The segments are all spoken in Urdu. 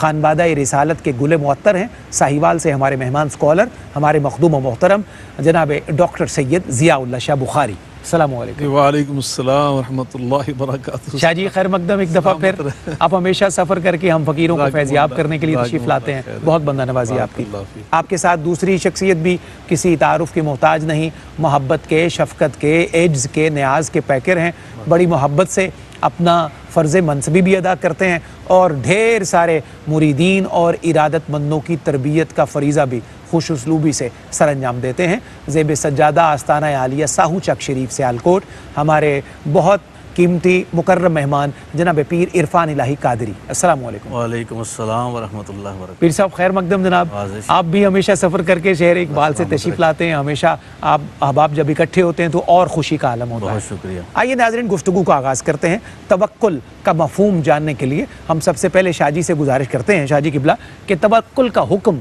خانبادہ رسالت کے گل معطر ہیں۔ ساہیوال سے ہمارے مہمان اسکالر، ہمارے مخدوم و محترم جناب ڈاکٹر سید ضیاء اللہ شاہ بخاری۔ السلام علیکم۔ وعلیکم السلام ورحمۃ اللہ وبرکاتہ۔ شاہ جی خیر مقدم ایک دفعہ پھر، آپ ہمیشہ سفر کر کے ہم فقیروں کو فیضیاب کرنے کے لیے تشریف لاتے ہیں، بہت بندہ نوازی آپ کی۔ آپ کے ساتھ دوسری شخصیت بھی کسی تعارف کے محتاج نہیں، محبت کے، شفقت کے، عجز کے، نیاز کے پیکر ہیں، بڑی محبت سے اپنا فرض منصبی بھی ادا کرتے ہیں اور ڈھیر سارے مریدین اور ارادت مندوں کی تربیت کا فریضہ بھی خوش اسلوبی سے سر انجام دیتے ہیں۔ زیب سجادہ آستانہ عالیہ ساہو چک شریف سے آلکوٹ ہمارے بہت قیمتی مکرم مہمان جناب پیر عرفان الہی قادری۔ السلام علیکم۔ وعلیکم السلام ورحمۃ اللہ وبرکاتہ۔ پیر صاحب خیر مقدم جناب، آپ بھی ہمیشہ سفر کر کے شہر اقبال سے تشریف لاتے ہیں، ہمیشہ آپ احباب جب اکٹھے ہوتے ہیں تو اور خوشی کا عالم ہوتا ہے۔ بہت شکریہ۔ آئیے ناظرین گفتگو کا آغاز کرتے ہیں۔ توکل کا مفہوم جاننے کے لیے ہم سب سے پہلے شاہ جی سے گزارش کرتے ہیں، شاہ جی قبلہ، کہ توکل کا حکم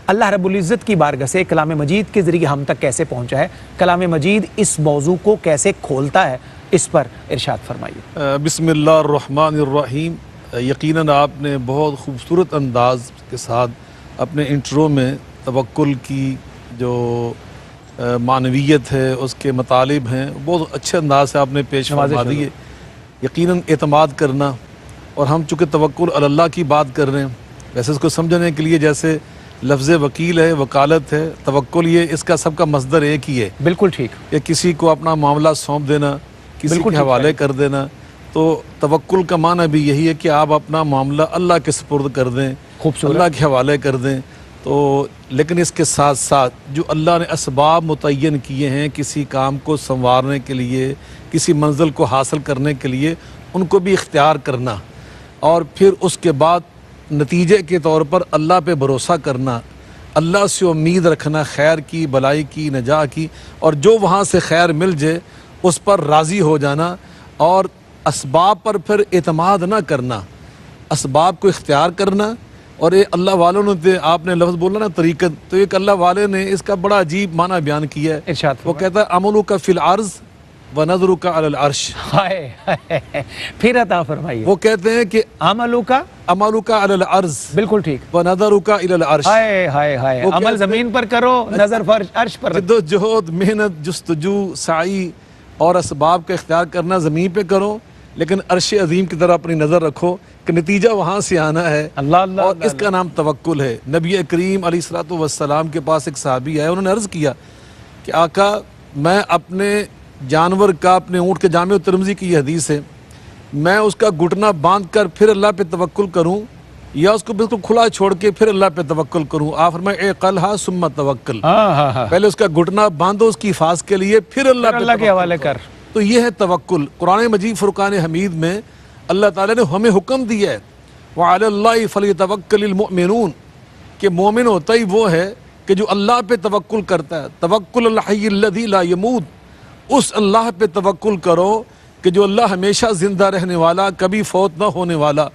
اللہ رب العزت کی بارگاہ سے کلام مجید کے ذریعے ہم تک کیسے پہنچا ہے، کلام مجید اس موضوع کو کیسے کھولتا ہے، اس پر ارشاد فرمائیے۔ بسم اللہ الرحمن الرحیم۔ یقیناً آپ نے بہت خوبصورت انداز کے ساتھ اپنے انٹرو میں توکل کی جو معنویت ہے، اس کے مطالب ہیں، بہت اچھے انداز سے آپ نے پیش فرما دیے۔ یقیناً اعتماد کرنا، اور ہم چونکہ توکل علی اللہ کی بات کر رہے ہیں، ویسے اس کو سمجھنے کے لیے جیسے لفظ وکیل ہے، وکالت ہے، توکل یہ اس کا سب کا مصدر ایک ہی ہے۔ بالکل ٹھیک۔ کہ کسی کو اپنا معاملہ سونپ دینا، کسی کے حوالے کر دینا، تو توکل کا معنی بھی یہی ہے کہ آپ اپنا معاملہ اللہ کے سپرد کر دیں، اللہ کے حوالے کر دیں۔ تو لیکن اس کے ساتھ ساتھ جو اللہ نے اسباب متعین کیے ہیں کسی کام کو سنوارنے کے لیے، کسی منزل کو حاصل کرنے کے لیے، ان کو بھی اختیار کرنا، اور پھر اس کے بعد نتیجے کے طور پر اللہ پہ بھروسہ کرنا، اللہ سے امید رکھنا خیر کی، بلائی کی، نجات کی، اور جو وہاں سے خیر مل جائے اس پر راضی ہو جانا، اور اسباب پر پھر اعتماد نہ کرنا، اسباب کو اختیار کرنا۔ اور یہ اللہ والوں نے، آپ نے لفظ بولا نا طریقت، تو ایک اللہ والے نے اس کا بڑا عجیب معنی بیان کیا ہے۔ وہ کہتا ہے عملک فی الارض ونظرک علی العرش۔ پھر عطا فرمائیے۔ وہ کہتے ہیں کہ عملک علی الارض، بالکل ٹھیک، ونظرک علی العرش۔ ہائے ہائے ہائے، عمل زمین پر کرو، نظر عرش پر۔ جد و جہد، محنت، جستجو، سعی اور اسباب کا اختیار کرنا زمین پہ کرو، لیکن عرش عظیم کی طرف اپنی نظر رکھو کہ نتیجہ وہاں سے آنا ہے۔ اور اس کا نام توکل ہے۔ نبی کریم علیہ الصلوۃ والسلام کے پاس ایک صحابی آئے، انہوں نے عرض کیا کہ آقا میں اپنے جانور کا، اپنے اونٹ کے، جامع ترمذی کی یہ حدیث ہے، میں اس کا گھٹنا باندھ کر پھر اللہ پہ توکل کروں، یا اس کو بالکل کھلا چھوڑ کے پھر اللہ پہ توکل کروں؟ آپ فرمائے اے قلہا ثم توکل، پہلے اس کا گھٹنا باندھو اس کی حفاظ کے لیے، پھر اللہ کے حوالے کر۔ تو یہ ہے توکل۔ قرآن مجید فرقان حمید میں اللہ تعالیٰ نے ہمیں حکم دیا ہے وَعَلَى اللَّهِ فَلْيَتَوَكَّلِ الْمُؤْمِنُونَ، کہ مومن ہوتا ہی وہ ہے کہ جو اللہ پہ توکل کرتا ہے۔ توکل الحی الذی لا یموت، اس اللہ پہ توکل کرو کہ جو اللہ ہمیشہ زندہ رہنے والا، کبھی فوت نہ ہونے والا۔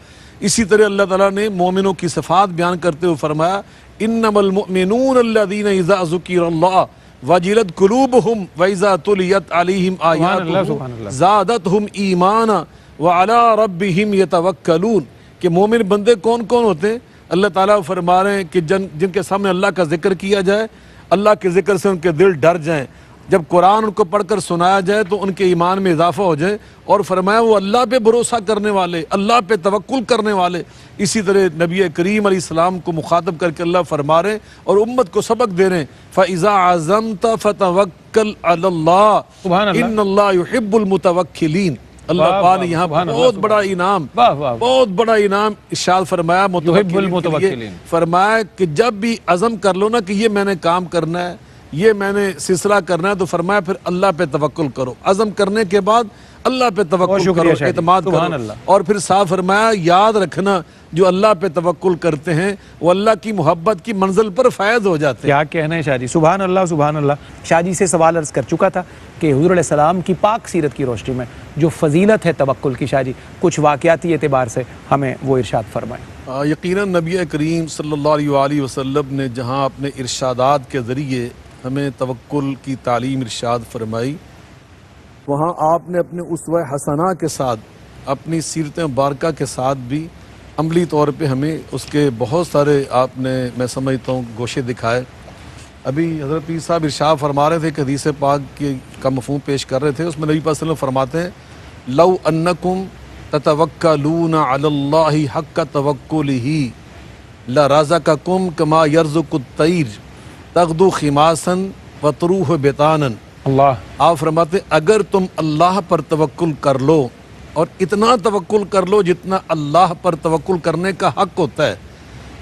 اسی طرح اللہ تعالیٰ نے مومنوں کی صفات بیان کرتے ہوئے فرمایا انما المؤمنون الذین اذا ذکر اللہ وجلت قلوبہم واذا تلیت علیہم آیاتہ زادتہم ایمانا وعلی ربہم یتوکلون۔ کہ مومن بندے کون کون ہوتے ہیں؟ اللہ تعالیٰ فرما رہے ہیں کہ جن کے سامنے اللہ کا ذکر کیا جائے، اللہ کے ذکر سے ان کے دل ڈر جائیں، جب قرآن ان کو پڑھ کر سنایا جائے تو ان کے ایمان میں اضافہ ہو جائے، اور فرمایا وہ اللہ پہ بھروسہ کرنے والے، اللہ پہ توکل کرنے والے۔ اسی طرح نبی کریم علیہ السلام کو مخاطب کر کے اللہ فرما رہے ہیں اور امت کو سبق دے رہے ہیں فَإِذَا عَزَمْتَ فَتَوَكَّلْ عَلَى اللَّهِ إِنَّ اللَّهَ يُحِبُّ الْمُتَوَكِّلِينَ۔ اللہ پاک نے یہاں بہت بڑا انعام، بہت بڑا انعام ارشاد فرمایا متوکلین کے لیے۔ فرمایا کہ جب بھی عزم کر لو نا کہ یہ میں نے کام کرنا ہے، یہ میں نے سلسلہ کرنا ہے، تو فرمایا پھر اللہ پہ توکل کرو۔ عزم کرنے کے بعد اللہ پہ توکل کرو، اعتماد کرو، اور پھر صاف فرمایا یاد رکھنا جو اللہ پہ توکل کرتے ہیں وہ اللہ کی محبت کی منزل پر فائز ہو جاتے ہیں۔ کیا کہنا ہے شاہ جی، سبحان اللہ سبحان اللہ۔ شاہ جی سے سوال عرض کر چکا تھا کہ حضور علیہ السلام کی پاک سیرت کی روشنی میں جو فضیلت ہے توکل کی، شاہ جی کچھ واقعاتی اعتبار سے ہمیں وہ ارشاد فرمائیں۔ یقیناً نبی کریم صلی اللہ علیہ وآلہ وسلم نے جہاں اپنے ارشادات کے ذریعے ہمیں توکل کی تعلیم ارشاد فرمائی، وہاں آپ نے اپنے اسوہ حسنہ کے ساتھ، اپنی سیرت مبارکہ کے ساتھ بھی عملی طور پہ ہمیں اس کے بہت سارے آپ نے میں سمجھتا ہوں گوشے دکھائے. ابھی حضرت پیر صاحب ارشاد فرما رہے تھے کہ حدیث پاک کا مفہوم پیش کر رہے تھے. اس میں نبی پاک صلی اللہ علیہ وسلم فرماتے ہیں لو انکم تتوکلون علی اللہ حق توکلہ لرزقکم کما یرزق الطیر تغدو خماسا وتروح بطانا. اللہ. آپ فرماتے ہیں اگر تم اللہ پر توکل کر لو اور اتنا توکل کر لو جتنا اللہ پر توکل کرنے کا حق ہوتا ہے,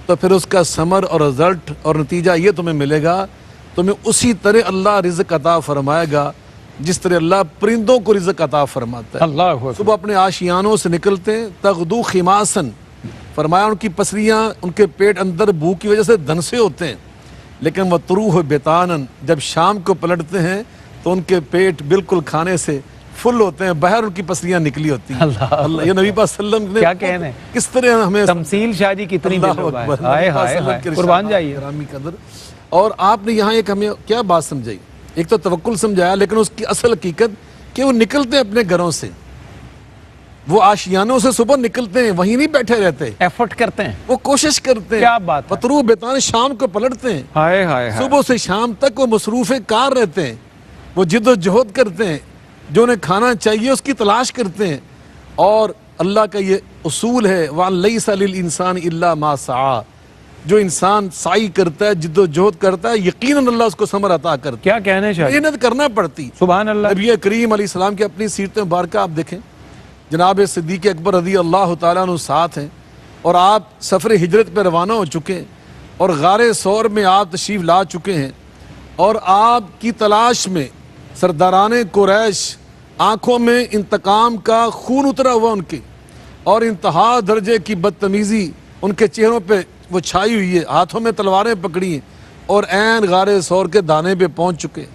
تو پھر اس کا ثمر اور رزلٹ اور نتیجہ یہ تمہیں ملے گا, تمہیں اسی طرح اللہ رزق عطا فرمائے گا جس طرح اللہ پرندوں کو رزق عطا فرماتا ہے. اللہ. صبح اپنے آشیانوں سے نکلتے ہیں, تغدو خماسن, فرمایا ان کی پسلیاں ان کے پیٹ اندر بھوک کی وجہ سے دھنسے ہوتے ہیں, لیکن وہ تروح بطانن, جب شام کو پلٹتے ہیں تو ان کے پیٹ بالکل کھانے سے فل ہوتے ہیں, باہر ان کی پسلیاں نکلی ہوتی ہیں. اللہ. یہ نبی پاک صلی اللہ علیہ وسلم نے کیا کہنے کس طرح ہمیں تمثیل شاہ جی کتنی ہائے ہائے قربان جائیے. اور آپ نے یہاں ایک ہمیں کیا بات سمجھائی, ایک تو توکل سمجھایا, لیکن اس کی اصل حقیقت کہ وہ نکلتے ہیں اپنے گھروں سے, وہ آشیانوں سے صبح نکلتے ہیں, وہیں نہیں بیٹھے رہتے, ایفرٹ کرتے ہیں, وہ کوشش کرتے ہیں. کیا بات ہے. وطروح بطان, شام کو پلٹتے ہیں, ہائے ہائے صبح سے شام تک وہ مصروف کار رہتے ہیں, وہ جد و جہد کرتے ہیں, جو انہیں کھانا چاہیے اس کی تلاش کرتے ہیں. اور اللہ کا یہ اصول ہے وَأَن لَيْسَ لِلْإِنسَانِ إِلَّا مَا سَعَى, جو انسان سعی کرتا ہے, جد و جہد کرتا ہے, یقیناً اللہ اس کو ثمر عطا کرتا ہے. کیا کہنے چاہیے, محنت کرنا پڑتی. سبحان اللہ. نبی کریم علیہ السلام کی اپنی سیرت مبارکہ آپ دیکھیں, جناب صدیق اکبر رضی اللہ تعالیٰ عنہ ساتھ ہیں, اور آپ سفر ہجرت پہ روانہ ہو چکے ہیں, اور غار ثور میں آپ تشریف لا چکے ہیں, اور آپ کی تلاش میں سرداران قریش آنکھوں میں انتقام کا خون اترا ہوا ان کے, اور انتہا درجے کی بدتمیزی ان کے چہروں پہ وہ چھائی ہوئی ہے, ہاتھوں میں تلواریں پکڑی ہیں, اور عین غار ثور کے دانے پہ پہنچ چکے.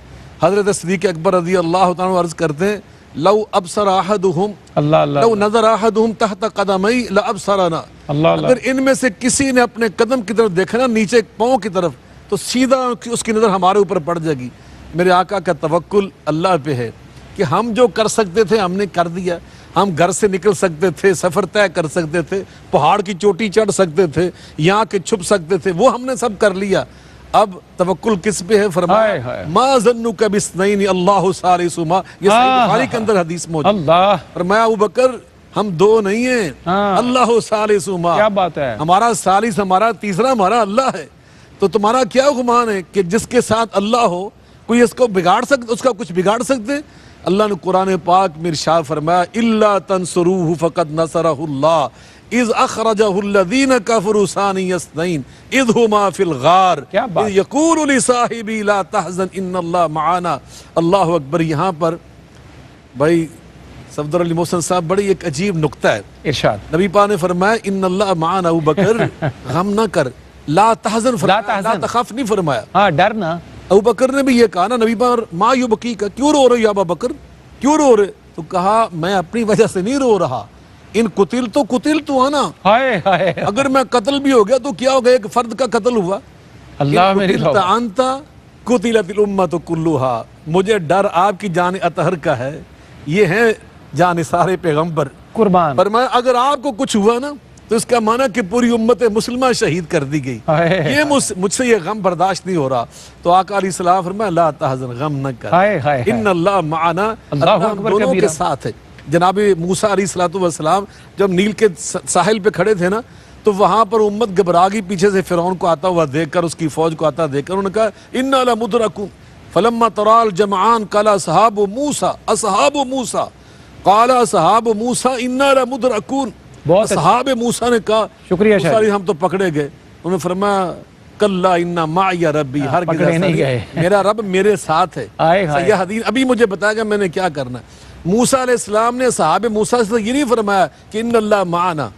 حضرت صدیق اکبر رضی اللہ تعالیٰ عنہ عرض کرتے ہیں لو ابصر احدهم اللہ اللہ, لو نظر احدهم تحت قدمی لابصرنا. اللہ اللہ. اگر ان میں سے کسی نے اپنے قدم کی طرف دیکھا نا, نیچے پاؤں کی طرف, تو سیدھا اس کی نظر ہمارے اوپر پڑ جائے گی. میرے آقا کا توکل اللہ پہ ہے کہ ہم جو کر سکتے تھے ہم نے کر دیا. ہم گھر سے نکل سکتے تھے, سفر طے کر سکتے تھے, پہاڑ کی چوٹی چڑھ سکتے تھے, یہاں کے چھپ سکتے تھے, وہ ہم نے سب کر لیا. اب توکل کس پہ ہے؟ فرمایا ما ظنک باثنین اللہ ثالثہما, یہ صحیح بخاری کے اندر حدیث موجود. اللہ. فرمایا ابوبکر ہم دو نہیں ہیں, اللہ ثالثہما. کیا بات ہے, ہمارا ثالث, ہمارا تیسرا, ہمارا اللہ ہے. تو تمہارا کیا گمان ہے کہ جس کے ساتھ اللہ ہو کوئی اس کو بگاڑ سکتا, اس کا کچھ بگاڑ سکتے؟ اللہ نے قرآن پاک میں ارشاد فرمایا الا تنصروہ فقد نصرہ اللہ اذ اخرجہ الذین کفروا ثانی اثنین اذ ہما فی الغار اذ یقول لصاحبہ لا تحزن ان اللہ معانا. اللہ اکبر. یہاں پر بھائی صفدر علی محسن صاحب بڑی ایک عجیب نکتہ ہے. ارشاد نبی پاک نے فرمایا ان اللہ معانا, ابو بکر غم نہ کر, لا تحزن فرمایا, لا تخاف نہیں فرمایا. ہاں ڈرنا. ابو بکر نے بھی یہ کہا نا, نبی پاک ما یبکی کا, کیوں رو رہے ہو ابو بکر, کیوں رو رہے؟ تو کہا میں اپنی وجہ سے نہیں رو رہا, ان قتل تو نا, اگر میں قتل بھی ہو گیا تو کیا ہو گیا, ایک فرد کا قتل ہوا. اللہ میری انت قتلت الامت کلھا, مجھے ڈر آپ کی جان اطہر کا ہے, یہ ہے جان سارے پیغمبر قربان. فرمایا اگر آپ کو کچھ ہوا نا تو اس کا معنی کہ پوری امت مسلمہ شہید کر دی گئی, یہ مجھ سے یہ غم برداشت نہیں ہو رہا. تو آقا علیہ السلام فرمایا لا تحزن, غم نہ کر, ان اللہ معنا, اللہ ہم دونوں کے ساتھ ہے. جناب موسیٰ علیہ السلام جب نیل کے ساحل پہ کھڑے تھے نا, تو وہاں پر امت گھبرا گئی, پیچھے سے فرعون کو آتا ہوا دیکھ کر, اس کی فوج کو آتا دیکھ کر, انہوں نے کہا انا لمدرکون فلما ترى الجمعان قال اصحاب موسیٰ قال اصحاب موسیٰ انا لمدرکون. صحاب موسیٰ نے کہا شکریہ شاہ, ہم تو پکڑے گئے. انہوں نے فرمایا کلا انا معی ربی, ہرگز نہیں گئے, میرا رب میرے ساتھ ہے. یہ حدیث ابھی مجھے بتایا گا میں نے کیا کرنا. موسیٰ علیہ السلام نے صحابہ موسیٰ سے یہ نہیں فرمایا کہ ان اللہ معنا,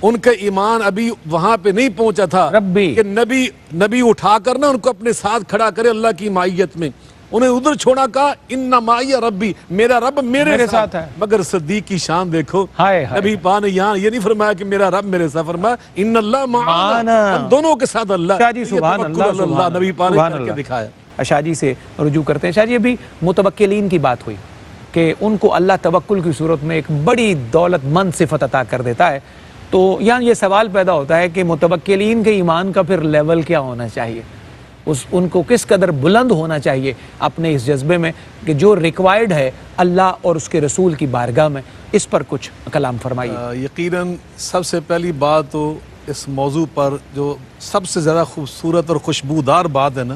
ان کا ایمان ابھی وہاں پہ نہیں پہنچا تھا کہ نبی اٹھا کر نا ان کو اپنے ساتھ کھڑا کرے اللہ کی معیت میں. انہیں ادھر چھوڑا, کہا ان معی ربی, میرا رب میرے ساتھ ہے. مگر صدیق کی شان دیکھو, نبی پاک نے یہاں یہ نہیں فرمایا کہ میرا رب میرے ساتھ, فرمایا ان اللہ معنا, ہم دونوں کے ساتھ اللہ. شاہ جی سبحان اللہ, نبی پاک نے کر کے دکھایا. شاہ جی سے رجوع کرتے ہیں. شاہ جی ابھی متوکلین کی بات ہوئی کہ ان کو اللہ توکل کی صورت میں ایک بڑی دولت مند صفت عطا کر دیتا ہے. تو یہاں یہ سوال پیدا ہوتا ہے کہ متوکلین کے ایمان کا پھر لیول کیا ہونا چاہیے، ان کو کس قدر بلند ہونا چاہیے اپنے اس جذبے میں کہ جو ریکوائرڈ ہے اللہ اور اس کے رسول کی بارگاہ میں، اس پر کچھ کلام فرمائیے۔ یقیناً سب سے پہلی بات تو اس موضوع پر جو سب سے زیادہ خوبصورت اور خوشبودار بات ہے نا،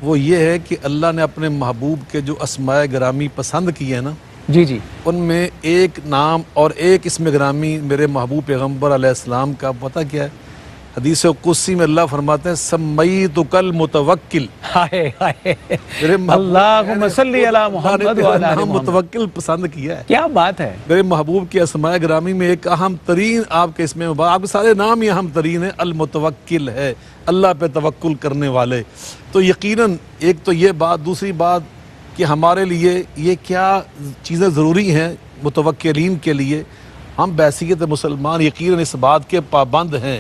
وہ یہ ہے کہ اللہ نے اپنے محبوب کے جو اسماء گرامی پسند کیے ہیں نا، جی جی، ان میں ایک نام اور ایک اسم گرامی میرے محبوب پیغمبر علیہ السلام کا پتہ کیا ہے؟ حدیث قدسی میں اللہ فرماتے ہیں سمیتک المتوکل، ہائے ہائے، میرے اللہم صلی علی محمد وعلی آل محمد، متوکل پسند کیا ہے۔ کیا بات ہے! میرے محبوب کے اسماء گرامی میں ایک اہم ترین آپ کے اسم مبارک، آپ کے سارے نام ہی اہم ترین ہے، المتوکل ہے، اللہ پہ توکل کرنے والے۔ تو یقیناً ایک تو یہ بات، دوسری بات کہ ہمارے لیے یہ کیا چیزیں ضروری ہیں متوکلین کے لیے، ہم بحیثیت مسلمان یقیناً اس بات کے پابند ہیں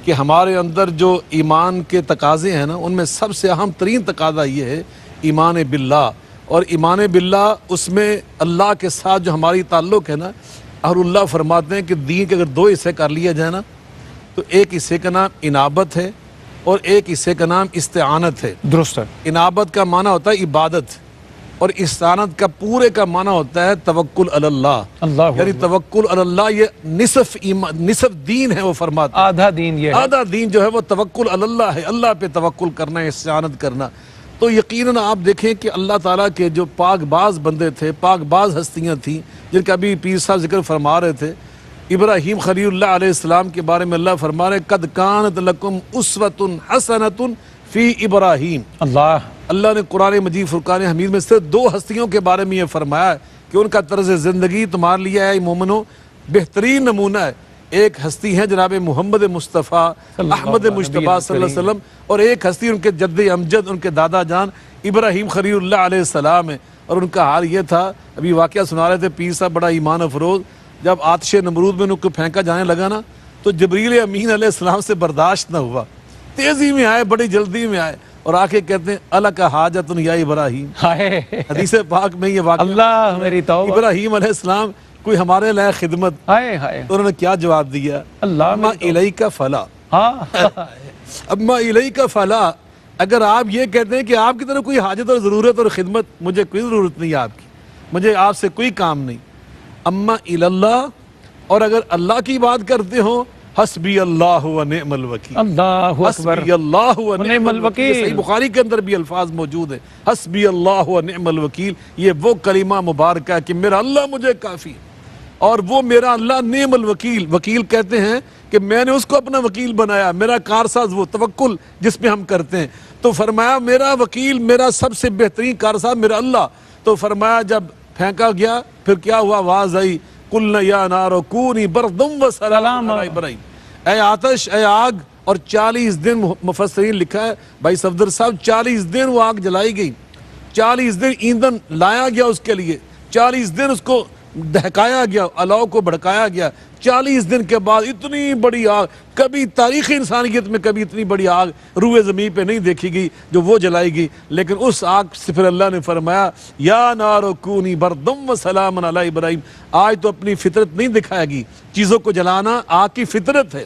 کہ ہمارے اندر جو ایمان کے تقاضے ہیں نا، ان میں سب سے اہم ترین تقاضا یہ ہے ایمان باللہ، اور ایمان باللہ اس میں اللہ کے ساتھ جو ہماری تعلق ہے نا، اہل اللہ فرماتے ہیں کہ دین کے اگر دو حصے کر لیا جائے نا، تو ایک حصے کا نام انابت ہے اور ایک حصے کا نام استعانت ہے۔ درست ہے۔ انابت کا معنی ہوتا ہے عبادت، اور استعانت کا پورے کا معنی ہوتا ہے توکل علی اللہ، اللہ یعنی توکل علی اللہ یہ نصف ایمان، نصف دین ہے، وہ فرماتے ہیں آدھا دین یہ ہے، آدھا دین جو ہے وہ توکل علی اللہ ہے، اللہ پہ توکل کرنا ہے، استعانت کرنا۔ تو یقیناً آپ دیکھیں کہ اللہ تعالیٰ کے جو پاک باز بندے تھے، پاک باز ہستیاں تھیں، جن کا بھی پیر صاحب ذکر فرما رہے تھے، ابراہیم خلیل اللہ علیہ السلام کے بارے میں اللہ فرما رہے قد کانت لکم اسوۃ حسنۃ فی ابراہیم۔ اللہ نے قرآن مجید فرقان حمید میں صرف دو ہستیوں کے بارے میں یہ فرمایا ہے کہ ان کا طرز زندگی تمہارے لیے ہے مومنو بہترین نمونہ ہے۔ ایک ہستی ہے جناب محمد مصطفیٰ احمد مجتبیٰ صلی اللہ علیہ وسلم، اور ایک ہستی ان کے جد امجد، ان کے دادا جان ابراہیم خلیل اللہ علیہ السلام ہے۔ اور ان کا حال یہ تھا، ابھی واقعہ سنا رہے تھے پیر صاحب بڑا ایمان افروز، جب آتش نمرود میں ان کو پھینکا جانے لگا نا، تو جبریل امین علیہ السلام سے برداشت نہ ہوا، تیزی میں آئے، بڑی جلدی میں آئے، اور آکے کہتے ہیں الک حاجت یا ابراہیم۔ حدیث پاک میں یہ واقعہ، اللہ میری توبہ، ابراہیم علیہ السلام کوئی ہمارے لئے خدمت، تو انہوں نے کیا جواب دیا؟ اما الیک فلا، اما الیک فلا، اگر آپ یہ کہتے ہیں کہ آپ کی طرف کوئی حاجت اور ضرورت اور خدمت، مجھے کوئی ضرورت نہیں آپ کی، مجھے آپ سے کوئی کام نہیں، اما اللہ، اور اگر اللہ کی بات کرتے ہو حسبی اللہ و نعم الوکیل، اللہ اکبر، حسبی اللہ و نعم الوکیل، صحیح بخاری کے اندر بھی الفاظ موجود ہیں، حسبی اللہ و نعم الوکیل، یہ وہ کلمہ مبارکہ ہے کہ میرا اللہ مجھے کافی ہے، اور وہ میرا اللہ نعم الوکیل، وکیل کہتے ہیں کہ میں نے اس کو اپنا وکیل بنایا، میرا کارساز، وہ توکل جس پہ ہم کرتے ہیں، تو فرمایا میرا وکیل، میرا سب سے بہترین کارساز میرا اللہ۔ تو فرمایا جب پھینکا گیا پھر کیا ہوا؟ آواز آئی قلنا یا نار کونی بردم و سلام علی ابراہیم، اے آتش، اے آگ، اور 40 دن مفسرین لکھا ہے بھائی صفدر صاحب، 40 دن وہ آگ جلائی گئی، 40 دن ایندھن لایا گیا اس کے لیے، 40 دن اس کو دہکایا گیا، الاؤ کو بھڑکایا گیا، 40 دن کے بعد اتنی بڑی آگ، کبھی تاریخ انسانیت میں کبھی اتنی بڑی آگ روئے زمین پہ نہیں دیکھی گئی جو وہ جلائی گئی۔ لیکن اس آگ سے پھر اللہ نے فرمایا یا نار کونی بردم و سلام علی ابراہیم، آج تو اپنی فطرت نہیں دکھائے گی، چیزوں کو جلانا آگ کی فطرت ہے،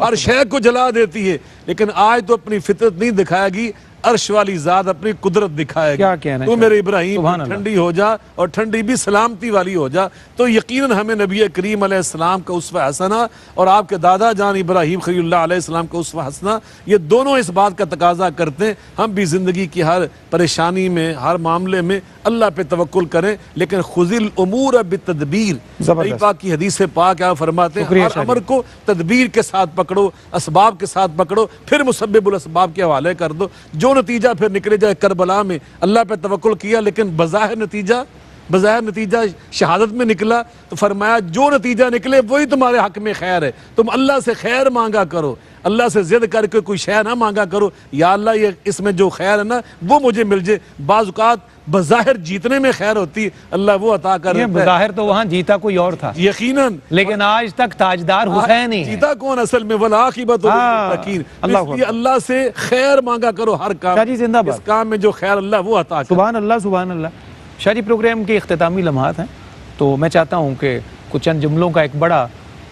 ہر شے کو جلا دیتی ہے، لیکن آج تو اپنی فطرت نہیں دکھائے گی، عرش والی ذات اپنی قدرت دکھائے گی، تو میرے ابراہیم ٹھنڈی ہو جا، اور ٹھنڈی بھی سلامتی والی ہو جا۔ تو یقیناً ہمیں نبی کریم علیہ السلام کا اسوہ حسنہ اور آپ کے دادا جان ابراہیم خلیل اللہ علیہ السلام کا اسوہ حسنہ، یہ دونوں اس بات کا تقاضا کرتے ہیں ہم بھی زندگی کی ہر پریشانی میں، ہر معاملے میں اللہ پہ توکل کریں، لیکن خذ الامور بالتدبیر، نبی پاک کی حدیث پاک آپ فرماتے ہیں ہر امر کو تدبیر کے ساتھ پکڑو، اسباب کے ساتھ پکڑو، پھر مسبب الاسباب کے حوالے کر دو، جو نتیجہ پھر نکلے جائے۔ کربلا میں اللہ پہ توکل کیا لیکن بظاہر نتیجہ شہادت میں نکلا، تو فرمایا جو نتیجہ نکلے وہی تمہارے حق میں خیر ہے، تم اللہ سے خیر مانگا کرو، اللہ سے ضد کر کے کوئی شے نہ مانگا کرو، یا اللہ یہ اس میں جو خیر ہے نا وہ مجھے مل جائے۔ بعض اوقات بظاہر جیتنے میں خیر ہوتی، اللہ وہ عطا کر دیتا ہے۔ بظاہر تو وہاں جیتا کوئی اور تھا یقیناً، لیکن آج تک تاجدار حسین ہی ہے۔ جیتا کون اصل میں؟ والعاقبۃ للمتقین، اس لیے اللہ سے خیر مانگا کرو ہر کام، اس کام میں جو خیر اللہ وہ عطا کرے۔ سبحان اللہ، سبحان اللہ۔ شاہ جی پروگرام کے اختتامی لمحات ہیں، تو میں چاہتا ہوں کہ کچھ چند جملوں کا ایک بڑا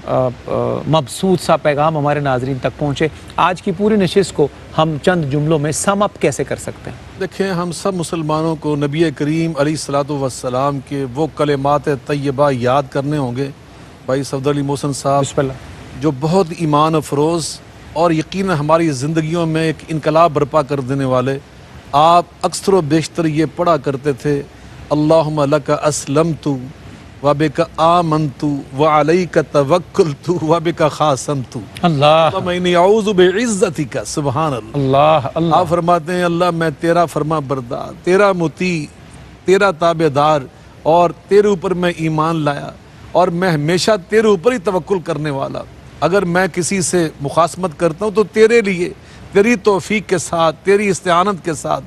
مبسوط سا پیغام ہمارے ناظرین تک پہنچے. آج کی پوری نشست کو ہم چند جملوں میں سم اپ کیسے کر سکتے ہیں؟ دیکھیں، ہم سب مسلمانوں کو نبی کریم علیہ الصلوۃ والسلام کے وہ کلمات طیبہ یاد کرنے ہوں گے. بھائی صفدر علی محسن صاحب بسم اللہ. جو بہت ایمان افروز اور یقیناً ہماری زندگیوں میں ایک انقلاب برپا کر دینے والے، آپ اکثر و بیشتر یہ پڑھا کرتے تھے: اللہم لک اسلمت وبک آمنت وعلیک توکلت وبک خاصمت اللہ اللہم انی اعوذ بعزتک. سبحان اللہ. اللہ اللہ. آپ فرماتے ہیں اللہ میں تیرا فرما بردار، تیرا مطیع، تیرا تابع دار، اور تیرے اوپر میں ایمان لایا، اور میں ہمیشہ تیرے اوپر ہی توکل کرنے والا. اگر میں کسی سے مخاصمت کرتا ہوں تو تیرے لیے، تیری توفیق کے ساتھ، تیری استعانت کے ساتھ،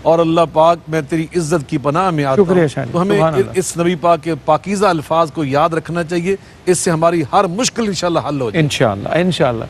اور اللہ پاک میں تیری عزت کی پناہ میں آتا شکریہ ہوں. شاہد. تو ہمیں سبحان اللہ. اس نبی پاک کے پاکیزہ الفاظ کو یاد رکھنا چاہیے. اس سے ہماری ہر مشکل انشاءاللہ حل ہو جائے. انشاءاللہ انشاءاللہ.